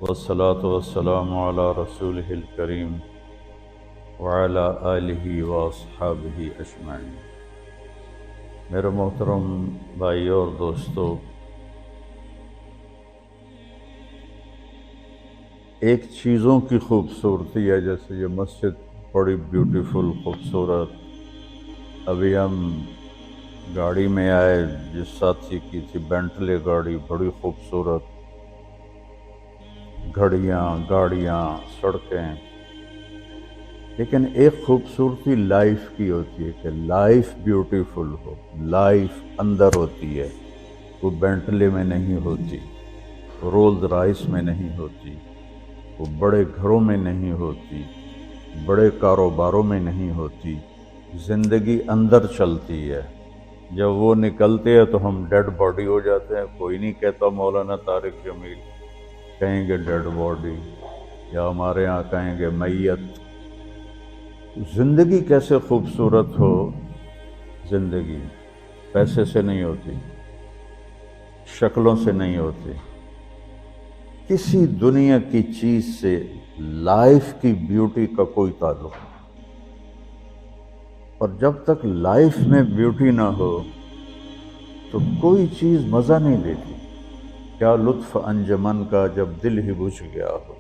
والصلاة والسلام على رسوله الكريم وعلى آلہ واصحابہ اجمعین۔ میرے محترم بھائی اور دوستو، ایک چیزوں کی خوبصورتی ہے، جیسے یہ مسجد بڑی بیوٹیفل خوبصورت۔ ابھی ہم گاڑی میں آئے، جس ساتھی کی تھی بینٹلے گاڑی، بڑی خوبصورت گھڑیاں، گاڑیاں، سڑکیں۔ لیکن ایک خوبصورتی لائف کی ہوتی ہے کہ لائف بیوٹیفل ہو، لائف اندر ہوتی ہے، وہ بینٹلے میں نہیں ہوتی، رولز رائس میں نہیں ہوتی، وہ بڑے گھروں میں نہیں ہوتی، بڑے کاروباروں میں نہیں ہوتی۔ زندگی اندر چلتی ہے۔ جب وہ نکلتے ہیں تو ہم ڈیڈ باڈی ہو جاتے ہیں۔ کوئی نہیں کہتا مولانا طارق جمیل، کہیں گے ڈیڈ باڈی، یا ہمارے ہاں کہیں گے میت۔ زندگی کیسے خوبصورت ہو؟ زندگی پیسے سے نہیں ہوتی، شکلوں سے نہیں ہوتی، کسی دنیا کی چیز سے لائف کی بیوٹی کا کوئی تعلق نہیں۔ اور جب تک لائف میں بیوٹی نہ ہو تو کوئی چیز مزہ نہیں دیتی۔ کیا لطف انجمن کا جب دل ہی بجھ گیا ہو،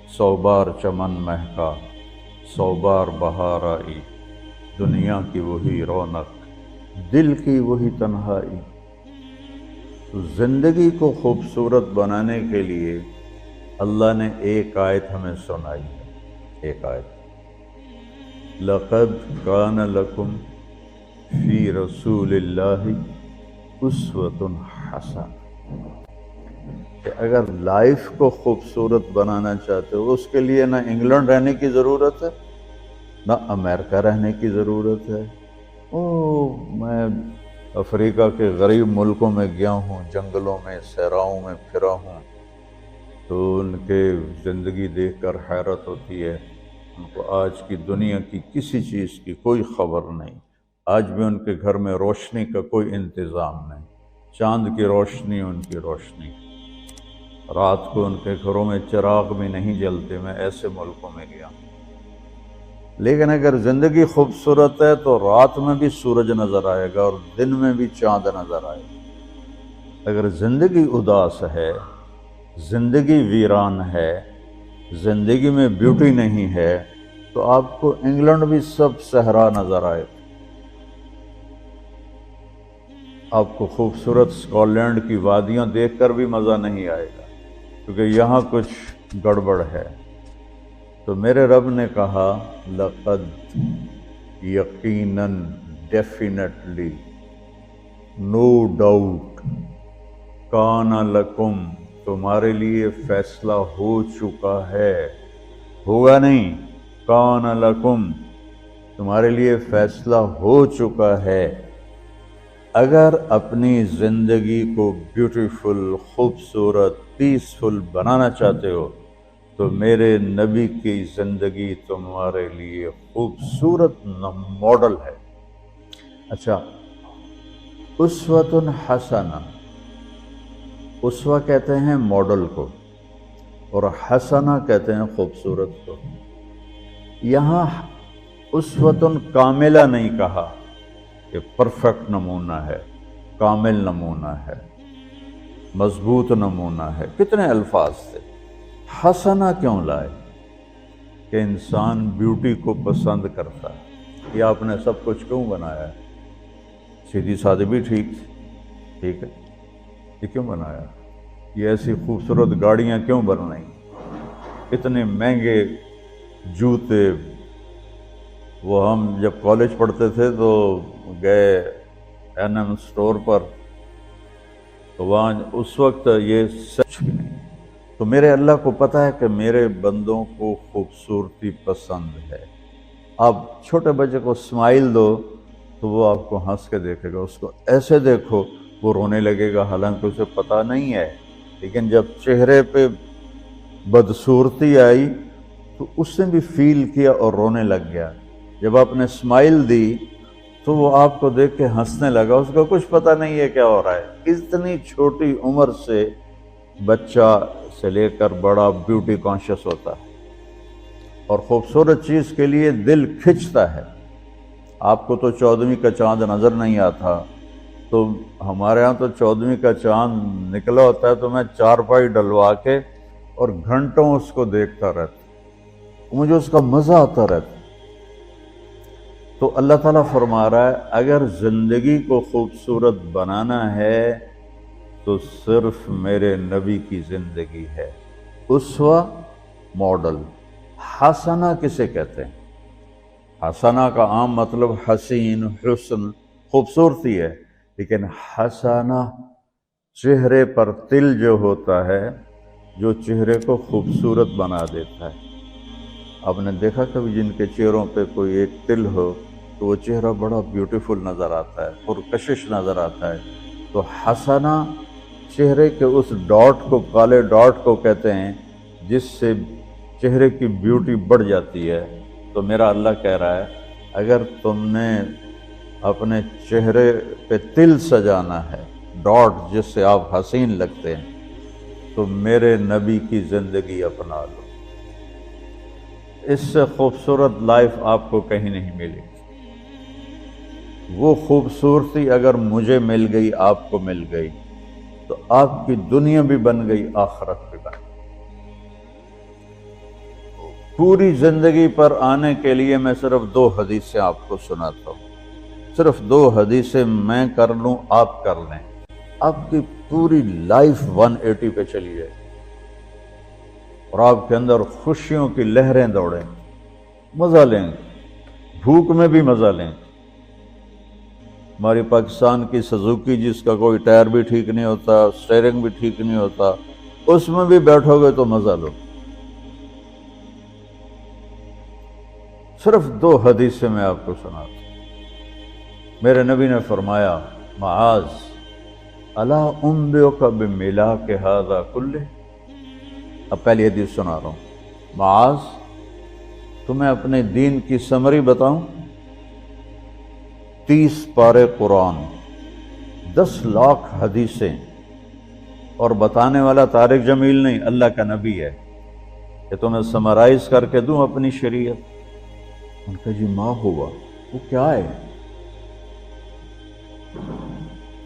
100 بار چمن مہکا، 100 بار بہار آئی، دنیا کی وہی رونق، دل کی وہی تنہائی۔ تو زندگی کو خوبصورت بنانے کے لیے اللہ نے ایک آیت ہمیں سنائی ہے، ایک آیت، لَقَدْ كَانَ لَكُمْ فِي رَسُولِ اللَّهِ أُسْوَةٌ حَسَنَةٌ، کہ اگر لائف کو خوبصورت بنانا چاہتے ہو، اس کے لیے نہ انگلینڈ رہنے کی ضرورت ہے، نہ امریکہ رہنے کی ضرورت ہے۔ میں افریقہ کے غریب ملکوں میں گیا ہوں، جنگلوں میں، صحراؤں میں پھرا ہوں، تو ان کے زندگی دیکھ کر حیرت ہوتی ہے۔ ان کو آج کی دنیا کی کسی چیز کی کوئی خبر نہیں۔ آج بھی ان کے گھر میں روشنی کا کوئی انتظام نہیں، چاند کی روشنی ان کی روشنی، رات کو ان کے گھروں میں چراغ بھی نہیں جلتے۔ میں ایسے ملکوں میں گیا ہوں۔ لیکن اگر زندگی خوبصورت ہے تو رات میں بھی سورج نظر آئے گا اور دن میں بھی چاند نظر آئے گا۔ اگر زندگی اداس ہے، زندگی ویران ہے، زندگی میں بیوٹی نہیں ہے، تو آپ کو انگلینڈ بھی سب صحرا نظر آئے گا۔ آپ کو خوبصورت اسکاٹ لینڈ کی وادیاں دیکھ کر بھی مزہ نہیں آئے گا، کیونکہ یہاں کچھ گڑبڑ ہے۔ تو میرے رب نے کہا، لقد، یقیناً، ڈیفینیٹلی، نو ڈاؤٹ، کان لکم، تمہارے لیے فیصلہ ہو چکا ہے، ہوگا نہیں، کان لکم، تمہارے لیے فیصلہ ہو چکا ہے۔ اگر اپنی زندگی کو بیوٹیفل، خوبصورت، پیسفل بنانا چاہتے ہو تو میرے نبی کی زندگی تمہارے لیے خوبصورت ماڈل ہے۔ اچھا، اسوۃ حسنہ، اسوہ کہتے ہیں ماڈل کو، اور حسنہ کہتے ہیں خوبصورت کو۔ یہاں اسوۃ کاملہ نہیں کہا کہ پرفیکٹ نمونہ ہے، کامل نمونہ ہے، مضبوط نمونہ ہے، کتنے الفاظ تھے۔ حسنہ کیوں لائے؟ کہ انسان بیوٹی کو پسند کرتا ہے۔ یہ آپ نے سب کچھ کیوں بنایا ہے؟ سیدھی سادی بھی ٹھیک تھی، ٹھیک ہے، یہ کیوں بنایا؟ یہ ایسی خوبصورت گاڑیاں کیوں بنائیں؟ اتنے مہنگے جوتے۔ وہ ہم جب کالج پڑھتے تھے تو گئے این اسٹور پر، تو وہاں اس وقت یہ سچ بھی نہیں۔ تو میرے اللہ کو پتہ ہے کہ میرے بندوں کو خوبصورتی پسند ہے۔ آپ چھوٹے بچے کو اسمائل دو تو وہ آپ کو ہنس کے دیکھے گا، اس کو ایسے دیکھو وہ رونے لگے گا، حالانکہ اسے پتہ نہیں ہے۔ لیکن جب چہرے پہ بدصورتی آئی تو اس نے بھی فیل کیا اور رونے لگ گیا۔ جب آپ نے اسمائل دی تو وہ آپ کو دیکھ کے ہنسنے لگا، اس کو کچھ پتہ نہیں ہے کیا ہو رہا ہے۔ اتنی چھوٹی عمر سے بچہ سے لے کر بڑا بیوٹی کانشیس ہوتا ہے اور خوبصورت چیز کے لیے دل کھنچتا ہے۔ آپ کو تو 14ویں کا چاند نظر نہیں آتا، تو ہمارے ہاں تو 14ویں کا چاند نکلا ہوتا ہے تو میں چارپائی ڈلوا کے اور گھنٹوں اس کو دیکھتا رہتا، مجھے اس کا مزہ آتا رہتا۔ تو اللہ تعالیٰ فرما رہا ہے اگر زندگی کو خوبصورت بنانا ہے تو صرف میرے نبی کی زندگی ہے۔ اسوہ، ماڈل۔ حسنہ کسے کہتے ہیں؟ حسنہ کا عام مطلب حسین، حسن، خوبصورتی ہے، لیکن حسنہ چہرے پر تل جو ہوتا ہے، جو چہرے کو خوبصورت بنا دیتا ہے۔ آپ نے دیکھا کبھی جن کے چہروں پہ کوئی ایک تل ہو تو وہ چہرہ بڑا بیوٹیفل نظر آتا ہے، پرکشش نظر آتا ہے۔ تو حسنہ چہرے کے اس ڈاٹ کو، کالے ڈاٹ کو کہتے ہیں جس سے چہرے کی بیوٹی بڑھ جاتی ہے۔ تو میرا اللہ کہہ رہا ہے اگر تم نے اپنے چہرے پہ تل سجانا ہے، ڈاٹ جس سے آپ حسین لگتے ہیں، تو میرے نبی کی زندگی اپنا لو۔ اس سے خوبصورت لائف آپ کو کہیں نہیں ملے گی۔ وہ خوبصورتی اگر مجھے مل گئی، آپ کو مل گئی، تو آپ کی دنیا بھی بن گئی، آخرت بھی بن گئی۔ پوری زندگی پر آنے کے لیے میں صرف 2 حدیثیں آپ کو سناتا ہوں، صرف 2 حدیثیں میں کر لوں، آپ کر لیں، آپ کی پوری لائف 180 پہ چلی جائے اور آپ کے اندر خوشیوں کی لہریں دوڑیں، مزہ لیں، بھوک میں بھی مزہ لیں۔ ہماری پاکستان کی سزوکی جس کا کوئی ٹائر بھی ٹھیک نہیں ہوتا، سٹیئرنگ بھی ٹھیک نہیں ہوتا، اس میں بھی بیٹھو گے تو مزہ لو۔ صرف 2 حدیثیں میں آپ کو سناتا ہوں۔ میرے نبی نے فرمایا معاذ الا انبئک بملاک ھذا کلہ۔ اب پہلی حدیث سنا رہا ہوں۔ معاذ تمہیں اپنے دین کی سمری بتاؤں؟ 30 پارے قرآن، 10 لاکھ حدیثیں، اور بتانے والا طارق جمیل نہیں، اللہ کا نبی ہے، کہ تمہیں سمرائز کر کے دوں اپنی شریعت۔ ان کا جی ما ہوا، وہ کیا ہے؟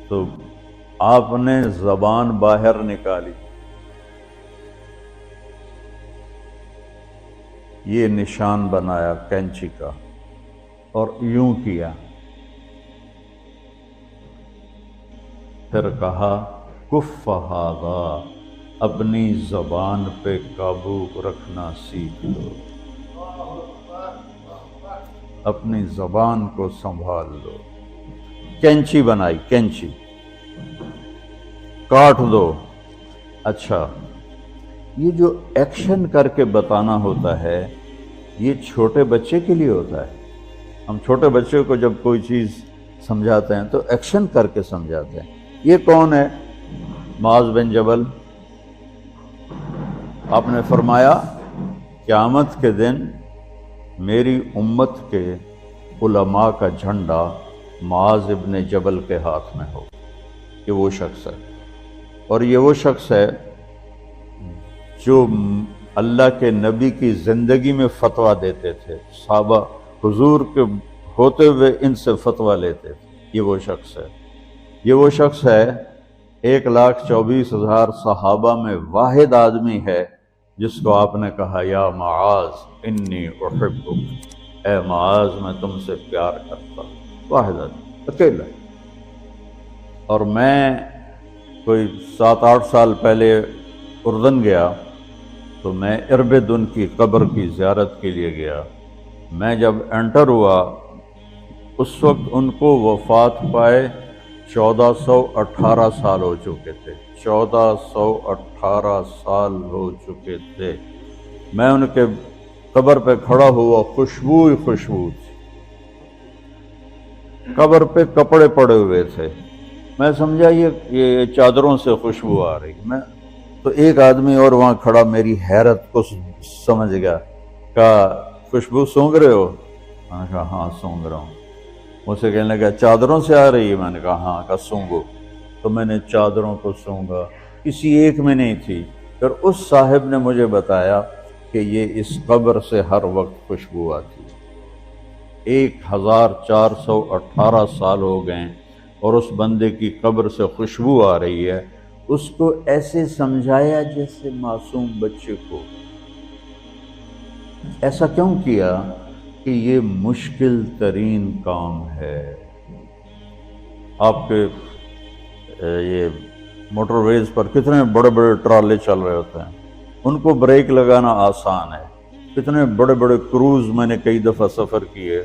تو آپ نے زبان باہر نکالی، یہ نشان بنایا کینچی کا اور یوں کیا، پھر کہا کف ھذا، اپنی زبان پہ قابو رکھنا سیکھ لو، اپنی زبان کو سنبھال لو۔ کینچی بنائی، کینچی، کاٹ دو۔ اچھا، یہ جو ایکشن کر کے بتانا ہوتا ہے یہ چھوٹے بچے کے لیے ہوتا ہے۔ ہم چھوٹے بچے کو جب کوئی چیز سمجھاتے ہیں تو ایکشن کر کے سمجھاتے ہیں۔ یہ کون ہے؟ معاذ بن جبل۔ آپ نے فرمایا قیامت کے دن میری امت کے علماء کا جھنڈا معاذ ابن جبل کے ہاتھ میں ہو۔ یہ وہ شخص ہے، اور یہ وہ شخص ہے جو اللہ کے نبی کی زندگی میں فتویٰ دیتے تھے، صحابہ حضور کے ہوتے ہوئے ان سے فتویٰ لیتے تھے۔ یہ وہ شخص ہے، یہ وہ شخص ہے 1,24,000 صحابہ میں واحد آدمی ہے جس کو آپ نے کہا یا معاذ انی احبک، اے معاذ میں تم سے پیار کرتا ہوں۔ واحد آدمی، اکیلا۔ اور میں کوئی 7-8 سال پہلے اردن گیا تو میں اربدن کی قبر کی زیارت کے لیے گیا۔ میں جب انٹر ہوا اس وقت ان کو وفات پائے 1418 سال ہو چکے تھے، 1418 سال ہو چکے تھے۔ میں ان کے قبر پہ کھڑا ہوا، خوشبو ہی خوشبو تھی، قبر پہ کپڑے پڑے ہوئے تھے۔ میں سمجھا یہ چادروں سے خوشبو آ رہی۔ میں تو ایک آدمی اور وہاں کھڑا میری حیرت کو سمجھ گیا، کہا خوشبو سونگ رہے ہو؟ میں نے کہا ہاں سونگ رہا ہوں۔ مجھ سے کہنے لگا چادروں سے آ رہی ہے؟ میں نے کہا ہاں۔ کہا سونگو۔ تو میں نے چادروں کو سونگا، کسی ایک میں نہیں تھی، پھر اس صاحب نے مجھے بتایا کہ یہ اس قبر سے ہر وقت خوشبو آتی ہے، 1418 سال ہو گئے اور اس بندے کی قبر سے خوشبو آ رہی ہے۔ اس کو ایسے سمجھایا جیسے معصوم بچے کو۔ ایسا کیوں کیا؟ کہ یہ مشکل ترین کام ہے۔ آپ کے یہ موٹر ویز پر کتنے بڑے بڑے ٹرالے چل رہے ہوتے ہیں، ان کو بریک لگانا آسان ہے۔ کتنے بڑے بڑے کروز میں نے کئی دفعہ سفر کیے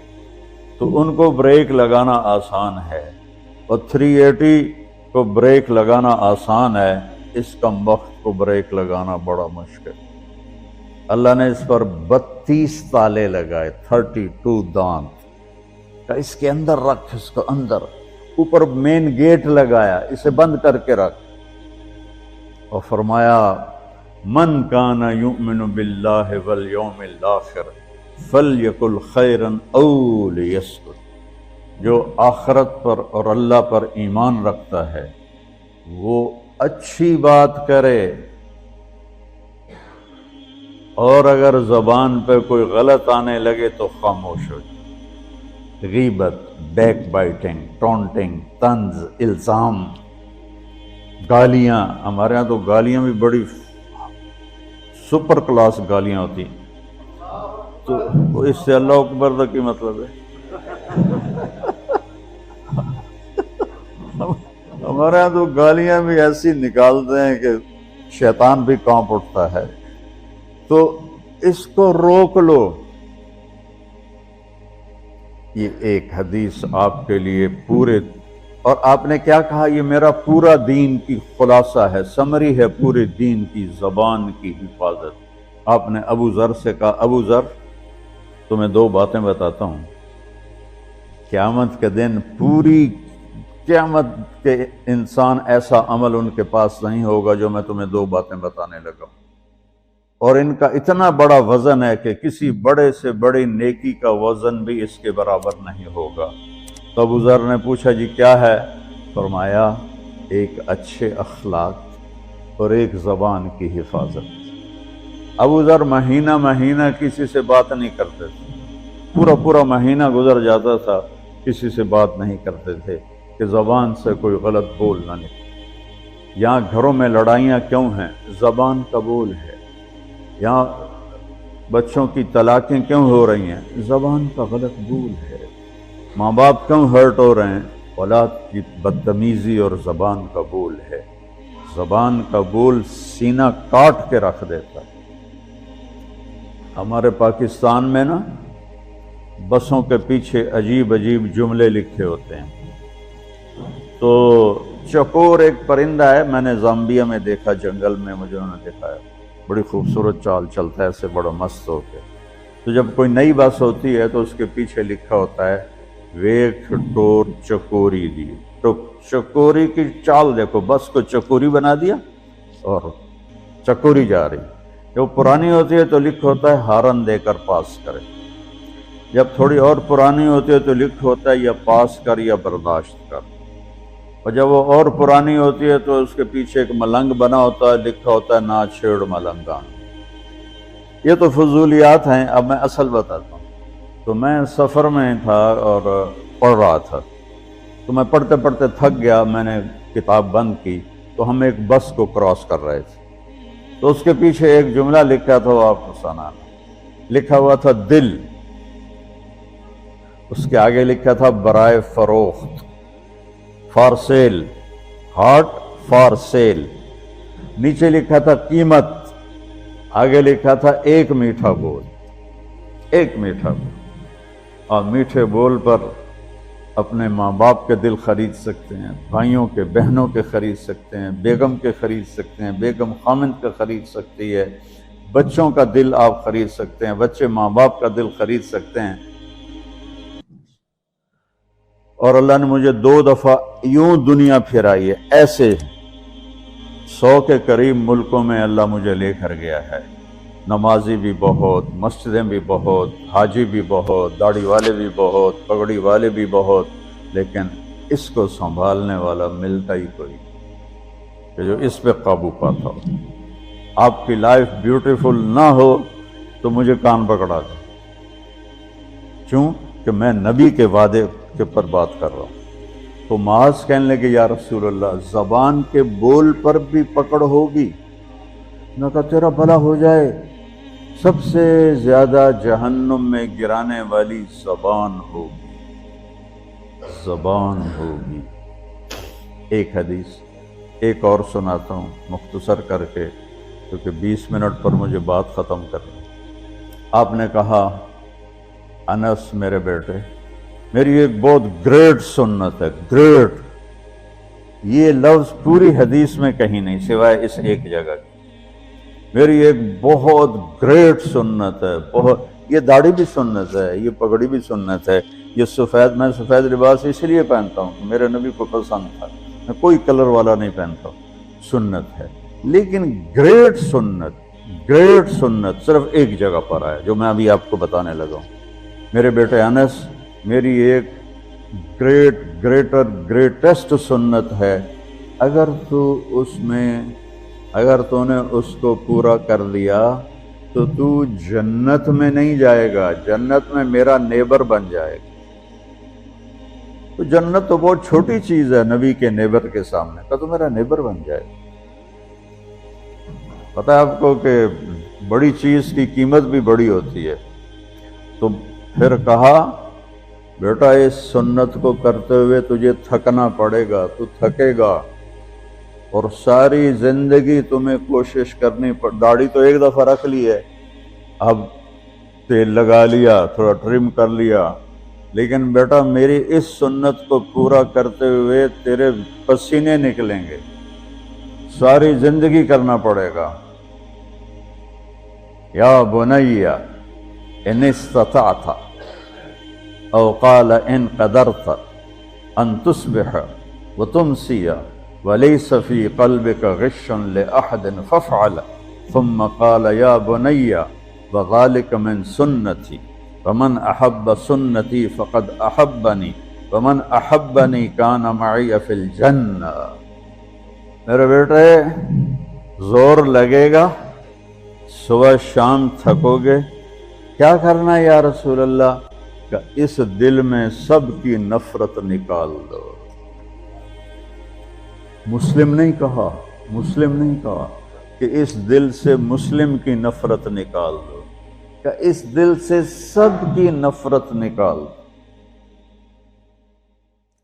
تو ان کو بریک لگانا آسان ہے، اور 380 کو بریک لگانا آسان ہے، اس کا وقت کو بریک لگانا بڑا مشکل۔ اللہ نے اس پر 32 تالے لگائے، 32 دانت کا، اس کے اندر رکھ، اس کو اندر، اوپر مین گیٹ لگایا، اسے بند کر کے رکھ، اور فرمایا من کان یؤمن باللہ والیوم الآخر فلیقل خیرا او لیسکت، جو آخرت پر اور اللہ پر ایمان رکھتا ہے وہ اچھی بات کرے، اور اگر زبان پہ کوئی غلط آنے لگے تو خاموش ہو جائے۔ غیبت، بیک بائٹنگ، ٹونٹنگ، طنز، الزام، گالیاں، ہمارے ہاں تو گالیاں بھی بڑی سپر کلاس گالیاں ہوتی ہیں، تو اس سے اللہ اکبر کا کی مطلب ہے؟ ہمارے ہاں تو گالیاں بھی ایسی نکالتے ہیں کہ شیطان بھی کانپ اٹھتا ہے، تو اس کو روک لو۔ یہ ایک حدیث آپ کے لیے پورے، اور آپ نے کیا کہا؟ یہ میرا پورا دین کی خلاصہ ہے، سمری ہے پورے دین کی، زبان کی حفاظت۔ آپ نے ابو ذر سے کہا ابو ذر تمہیں 2 باتیں بتاتا ہوں، قیامت کے دن پوری قیامت کے انسان ایسا عمل ان کے پاس نہیں ہوگا جو میں تمہیں 2 باتیں بتانے لگا ہوں، اور ان کا اتنا بڑا وزن ہے کہ کسی بڑے سے بڑی نیکی کا وزن بھی اس کے برابر نہیں ہوگا۔ تو ابو ذر نے پوچھا جی کیا ہے؟ فرمایا ایک اچھے اخلاق اور ایک زبان کی حفاظت۔ ابو ذر مہینہ مہینہ کسی سے بات نہیں کرتے تھے، پورا مہینہ گزر جاتا تھا کسی سے بات نہیں کرتے تھے کہ زبان سے کوئی غلط بول نہ نکلے۔ یہاں گھروں میں لڑائیاں کیوں ہیں؟ زبان کا بول ہے۔ یہاں بچوں کی طلاقیں کیوں ہو رہی ہیں؟ زبان کا غلط بول ہے۔ ماں باپ کیوں ہرٹ ہو رہے ہیں؟ اولاد کی بدتمیزی اور زبان کا بول ہے۔ زبان کا بول سینہ کاٹ کے رکھ دیتا ہے۔ ہمارے پاکستان میں نا بسوں کے پیچھے عجیب جملے لکھے ہوتے ہیں، تو چکور ایک پرندہ ہے، میں نے زامبیا میں دیکھا، جنگل میں مجھے انہوں نے دکھایا، بڑی خوبصورت چال چلتا ہے ایسے بڑا مست ہو کے۔ تو جب کوئی نئی بس ہوتی ہے تو اس کے پیچھے لکھا ہوتا ہے ویک ٹور چکوری دی، تو چکوری کی چال دیکھو، بس کو چکوری بنا دیا اور چکوری جا رہی۔ جب پرانی ہوتی ہے تو لکھا ہوتا ہے ہارن دے کر پاس کرے، جب تھوڑی اور پرانی ہوتی ہے تو لکھا ہوتا ہے یا پاس کر یا برداشت کر، اور جب وہ اور پرانی ہوتی ہے تو اس کے پیچھے ایک ملنگ بنا ہوتا ہے، لکھا ہوتا ہے نا چھیڑ ملنگان۔ یہ تو فضولیات ہیں، اب میں اصل بتاتا ہوں۔ تو میں سفر میں تھا اور پڑھ رہا تھا، تو میں پڑھتے پڑھتے تھک گیا، میں نے کتاب بند کی، تو ہم ایک بس کو کراس کر رہے تھے، تو اس کے پیچھے ایک جملہ لکھا تھا، وہ آپ کو سنانا، لکھا ہوا تھا دل، اس کے آگے لکھا تھا برائے فروخت، for sale, heart for sale, نیچے لکھا تھا قیمت، آگے لکھا تھا ایک میٹھا بول، ایک میٹھا بول۔ اور میٹھے بول پر اپنے ماں باپ کے دل خرید سکتے ہیں، بھائیوں کے، بہنوں کے خرید سکتے ہیں، بیگم کے خرید سکتے ہیں، بیگم خامند کا خرید سکتی ہے، بچوں کا دل آپ خرید سکتے ہیں، بچے ماں باپ کا دل خرید سکتے ہیں۔ اور اللہ نے مجھے 2 دفعہ یوں دنیا پھرائی ہے، ایسے 100 کے قریب ملکوں میں اللہ مجھے لے کر گیا ہے، نمازی بھی بہت، مسجدیں بھی بہت، حاجی بھی بہت، داڑھی والے بھی بہت، پگڑی والے بھی بہت، لیکن اس کو سنبھالنے والا ملتا ہی کوئی کہ جو اس پہ قابو پاتا ہو۔ آپ کی لائف بیوٹیفل نہ ہو تو مجھے کان پکڑا دیں، کیوں کہ میں نبی کے وعدے کے پر بات کر رہا ہوں۔ تو معاذ کہنے لگے یا رسول اللہ زبان کے بول پر بھی پکڑ ہوگی؟ میں کہا تیرا بھلا ہو جائے، سب سے زیادہ جہنم میں گرانے والی زبان ہوگی، زبان ہوگی۔ ایک حدیث ایک اور سناتا ہوں مختصر کر کے، کیونکہ 20 منٹ پر مجھے بات ختم کرنی۔ آپ نے کہا انس میرے بیٹے، میری ایک بہت گریٹ سنت ہے، گریٹ، یہ لفظ پوری حدیث میں کہیں نہیں سوائے اس ایک جگہ کی۔ میری ایک بہت گریٹ سنت ہے، بہت، یہ داڑھی بھی سنت ہے، یہ پگڑی بھی سنت ہے، یہ سفید، میں سفید لباس اس لیے پہنتا ہوں کہ میرے نبی کو پسند تھا، میں کوئی کلر والا نہیں پہنتا ہوں، سنت ہے۔ لیکن گریٹ سنت صرف ایک جگہ پر ہے جو میں ابھی آپ کو بتانے لگا ہوں۔ میرے بیٹے انس، میری ایک گریٹسٹ سنت ہے، اگر تو نے اس کو پورا کر لیا تو جنت میں نہیں جائے گا، جنت میں میرا نیبر بن جائے گا۔ تو جنت تو بہت چھوٹی چیز ہے نبی کے نیبر کے سامنے، کہ تو میرا نیبر بن جائے گا۔ پتہ ہے آپ کو کہ بڑی چیز کی قیمت بھی بڑی ہوتی ہے۔ تو پھر کہا بیٹا اس سنت کو کرتے ہوئے تجھے تھکنا پڑے گا، تو تھکے گا، اور ساری زندگی تمہیں کوشش کرنی داڑھی تو ایک دفعہ رکھ لی ہے، اب تیل لگا لیا، تھوڑا ٹرم کر لیا، لیکن بیٹا میری اس سنت کو پورا کرتے ہوئے تیرے پسینے نکلیں گے، ساری زندگی کرنا پڑے گا۔ یا بنی ان استطعت او قال ان قدرت ان تصبح وتمسی وليس في قلبك غش لأحد فافعل، ثم قال يا بني وذلك من سنتي ومن أحب سنتي فقد أحبني ومن أحبني كان معي في الجنة۔ میرے بیٹے زور لگے گا، صبح شام تھکو گے، کیا کرنا ہے یا رسول اللہ؟ کہ اس دل میں سب کی نفرت نکال دو۔ مسلم نہیں کہا کہ اس دل سے مسلم کی نفرت نکال دو، کہ اس دل سے سب کی نفرت نکال دو۔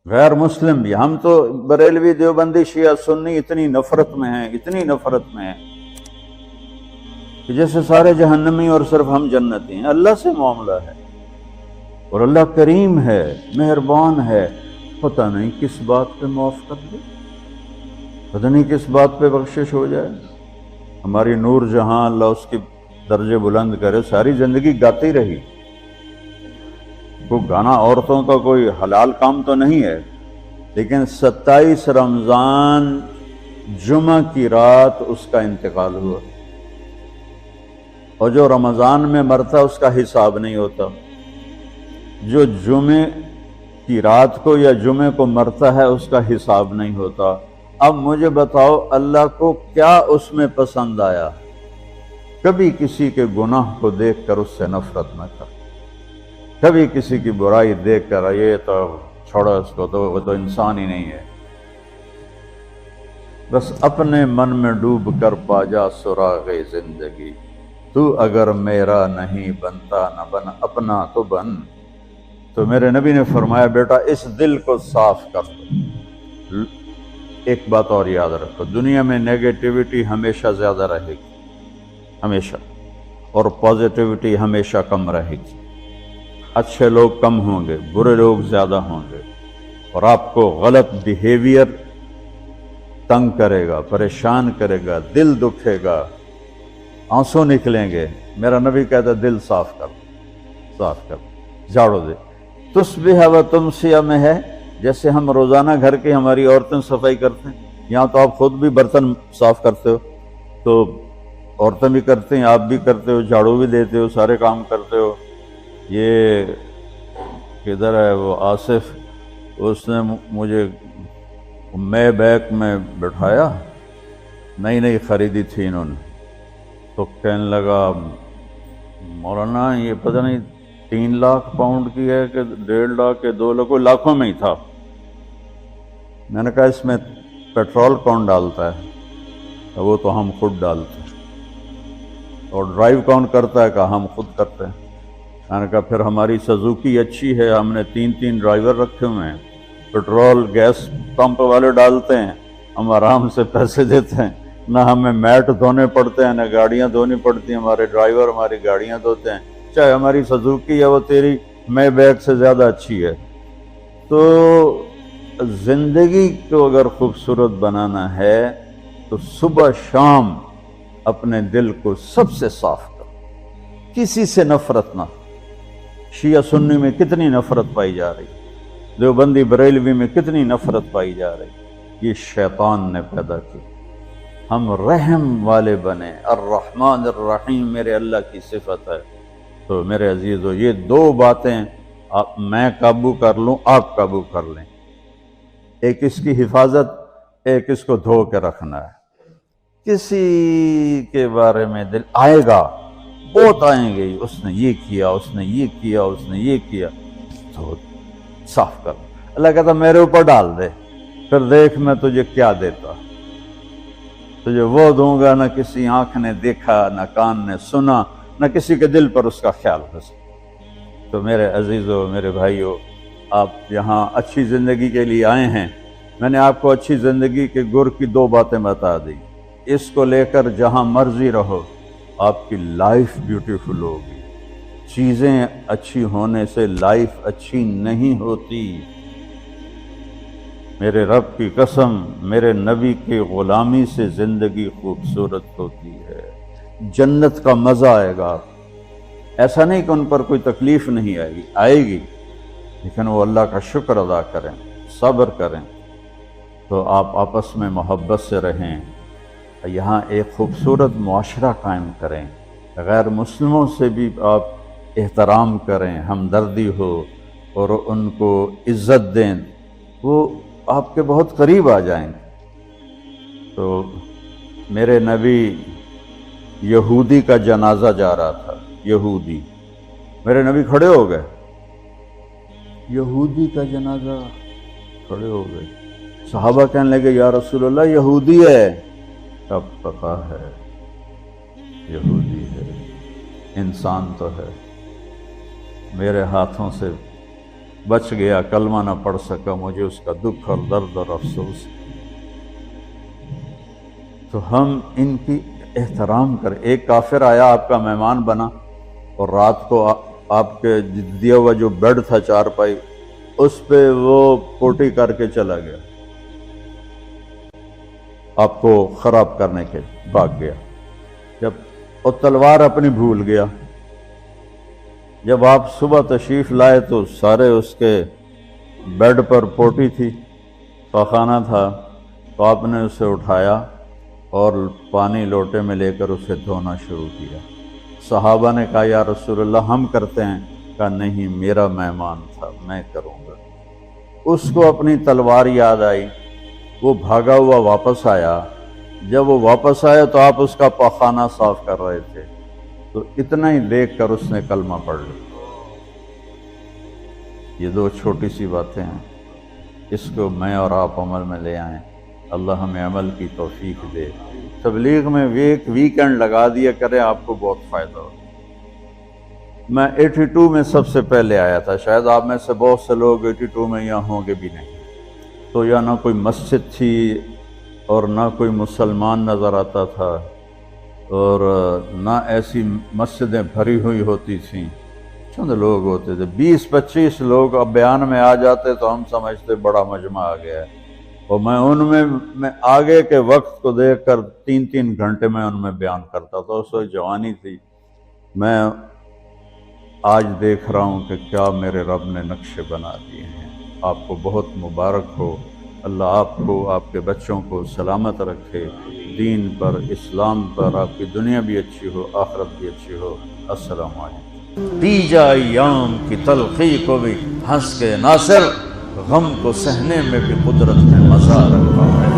غیر مسلم بھی، ہم تو بریلوی دیوبندی شیعہ سنی اتنی نفرت میں ہیں کہ جیسے سارے جہنمی اور صرف ہم جنتی ہیں۔ اللہ سے معاملہ ہے، اور اللہ کریم ہے، مہربان ہے، پتہ نہیں کس بات پہ معاف کر دے، پتہ نہیں کس بات پہ بخشش ہو جائے۔ ہماری نور جہاں، اللہ اس کی درجے بلند کرے، ساری زندگی گاتی رہی۔ کوئی گانا عورتوں کا کوئی حلال کام تو نہیں ہے، لیکن 27 رمضان جمعہ کی رات اس کا انتقال ہوا، اور جو رمضان میں مرتا اس کا حساب نہیں ہوتا، جو جمعے کی رات کو یا جمعے کو مرتا ہے اس کا حساب نہیں ہوتا۔ اب مجھے بتاؤ اللہ کو کیا اس میں پسند آیا؟ کبھی کسی کے گناہ کو دیکھ کر اس سے نفرت نہ کر، کبھی کسی کی برائی دیکھ کر یہ تو چھوڑو اس کو، تو وہ تو انسان ہی نہیں ہے۔ بس اپنے من میں ڈوب کر پا جا سراغ زندگی، تو اگر میرا نہیں بنتا نہ بن اپنا تو بن۔ تو میرے نبی نے فرمایا بیٹا اس دل کو صاف کر دو۔ ایک بات اور یاد رکھو، دنیا میں نیگیٹیوٹی ہمیشہ زیادہ رہے گی، ہمیشہ، اور پازیٹیوٹی ہمیشہ کم رہے گی۔ اچھے لوگ کم ہوں گے، برے لوگ زیادہ ہوں گے، اور آپ کو غلط بیہیویئر تنگ کرے گا، پریشان کرے گا، دل دکھے گا، آنسو نکلیں گے۔ میرا نبی کہتا ہے دل صاف کر، جھاڑو دے۔ تصبح و تمسیہ میں ہے، جیسے ہم روزانہ گھر کے ہماری عورتیں صفائی کرتے ہیں، یہاں تو آپ خود بھی برتن صاف کرتے ہو، تو عورتیں بھی کرتے ہیں، آپ بھی کرتے ہو، جھاڑو بھی دیتے ہو، سارے کام کرتے ہو۔ یہ کدھر ہے وہ آصف، اس نے مجھے میں بیک میں بٹھایا، نئی خریدی تھی انہوں نے، تو کہنے لگا مولانا یہ پتہ نہیں 3 لاکھ پاؤنڈ کی ہے کہ 1.5 لاکھ کے 2 لاکھ، کوئی لاکھوں میں ہی تھا۔ میں نے کہا اس میں پیٹرول کون ڈالتا ہے؟ وہ تو ہم خود ڈالتے ہیں۔ اور ڈرائیو کون کرتا ہے؟ کہ ہم خود کرتے ہیں۔ میں نے کہا پھر ہماری سزوکی اچھی ہے، ہم نے 3 ڈرائیور رکھے ہوئے ہیں، پیٹرول گیس پمپ والے ڈالتے ہیں، ہم آرام سے پیسے دیتے ہیں، نہ ہمیں میٹ دھونے پڑتے ہیں، نہ گاڑیاں دھونی پڑتی ہیں، ہمارے ڈرائیور ہماری گاڑیاں دھوتے ہیں، چاہے ہماری سزوکی ہے وہ تیری مے بیگ سے زیادہ اچھی ہے۔ تو زندگی کو اگر خوبصورت بنانا ہے تو صبح شام اپنے دل کو سب سے صاف کرو، کسی سے نفرت نہ۔ شیعہ سنی میں کتنی نفرت پائی جا رہی، دیوبندی بریلوی میں کتنی نفرت پائی جا رہی، یہ شیطان نے پیدا کی۔ ہم رحم والے بنے، الرحمن الرحیم میرے اللہ کی صفت ہے۔ تو میرے عزیزو یہ 2 باتیں میں قابو کر لوں، آپ قابو کر لیں، ایک اس کی حفاظت، ایک اس کو دھو کے رکھنا ہے۔ کسی کے بارے میں دل آئے گا، بہت آئیں گے، اس نے یہ کیا، اس نے یہ کیا، اس نے یہ کیا، تو صاف کر۔ اللہ کہتا میرے اوپر ڈال دے، پھر دیکھ میں تجھے کیا دیتا، تجھے وہ دوں گا نہ کسی آنکھ نے دیکھا، نہ کان نے سنا، نہ کسی کے دل پر اس کا خیال ہو سکتا۔ تو میرے عزیزو، میرے بھائیو، آپ یہاں اچھی زندگی کے لیے آئے ہیں۔ میں نے آپ کو اچھی زندگی کے گر کی 2 باتیں بتا دی، اس کو لے کر جہاں مرضی رہو، آپ کی لائف بیوٹیفل ہوگی۔ چیزیں اچھی ہونے سے لائف اچھی نہیں ہوتی۔ میرے رب کی قسم، میرے نبی کی غلامی سے زندگی خوبصورت ہوتی ہے، جنت کا مزہ آئے گا۔ ایسا نہیں کہ ان پر کوئی تکلیف نہیں آئے گی، لیکن وہ اللہ کا شکر ادا کریں، صبر کریں۔ تو آپ آپس میں محبت سے رہیں، یہاں ایک خوبصورت معاشرہ قائم کریں، غیر مسلموں سے بھی آپ احترام کریں، ہمدردی ہو اور ان کو عزت دیں، وہ آپ کے بہت قریب آ جائیں گے۔ تو میرے نبی یہودی کا جنازہ جا رہا تھا، یہودی، میرے نبی کھڑے ہو گئے، یہودی کا جنازہ، کھڑے ہو گئے۔ صحابہ کہنے لگے یا رسول اللہ یہودی ہے۔ کب پتا ہے یہودی ہے، انسان تو ہے، میرے ہاتھوں سے بچ گیا، کلمہ نہ پڑھ سکا، مجھے اس کا دکھ اور درد اور افسوس۔ تو ہم ان کی احترام کریں۔ ایک کافر آیا، آپ کا مہمان بنا، اور رات کو آپ کے دیا ہوا جو بیڈ تھا چارپائی، اس پہ وہ پوٹی کر کے چلا گیا، آپ کو خراب کرنے کے بھاگ گیا۔ جب وہ تلوار اپنی بھول گیا، جب آپ صبح تشریف لائے تو سارے اس کے بیڈ پر پوٹی تھی، پاخانہ تھا، تو آپ نے اسے اٹھایا اور پانی لوٹے میں لے کر اسے دھونا شروع کیا۔ صحابہ نے کہا یا رسول اللہ ہم کرتے ہیں؟ کہا نہیں، میرا مہمان تھا، میں کروں گا۔ اس کو اپنی تلوار یاد آئی، وہ بھاگا ہوا واپس آیا۔ جب وہ واپس آیا تو آپ اس کا پاخانہ صاف کر رہے تھے، تو اتنا ہی دیکھ کر اس نے کلمہ پڑھ لیا۔ یہ 2 چھوٹی سی باتیں ہیں، اس کو میں اور آپ عمل میں لے آئیں، اللہ ہمیں عمل کی توفیق دے۔ تبلیغ میں ایک ویکنڈ لگا دیا کریں، آپ کو بہت فائدہ ہو۔ میں 82 میں سب سے پہلے آیا تھا، شاید آپ میں سے بہت سے لوگ 82 میں یہاں ہوں گے بھی نہیں۔ تو یا نہ کوئی مسجد تھی اور نہ کوئی مسلمان نظر آتا تھا، اور نہ ایسی مسجدیں بھری ہوئی ہوتی تھیں، چند لوگ ہوتے تھے، 20-25 لوگ اب بیان میں آ جاتے تو ہم سمجھتے بڑا مجمع آ گیا ہے، اور میں ان میں آگے کے وقت کو دیکھ کر 3 گھنٹے میں ان میں بیان کرتا تھا۔ اس وقت جوانی تھی۔ میں آج دیکھ رہا ہوں کہ کیا میرے رب نے نقشے بنا دیے ہیں۔ آپ کو بہت مبارک ہو، اللہ آپ کو، آپ کے بچوں کو سلامت رکھے، دین پر، اسلام پر، آپ کی دنیا بھی اچھی ہو، آخرت بھی اچھی ہو۔ السلام علیکم۔ تیجا ایام کی تلخی کو بھی ہنس کے ناصر، غم کو سہنے میں بھی قدرت نے مزہ رکھا ہے۔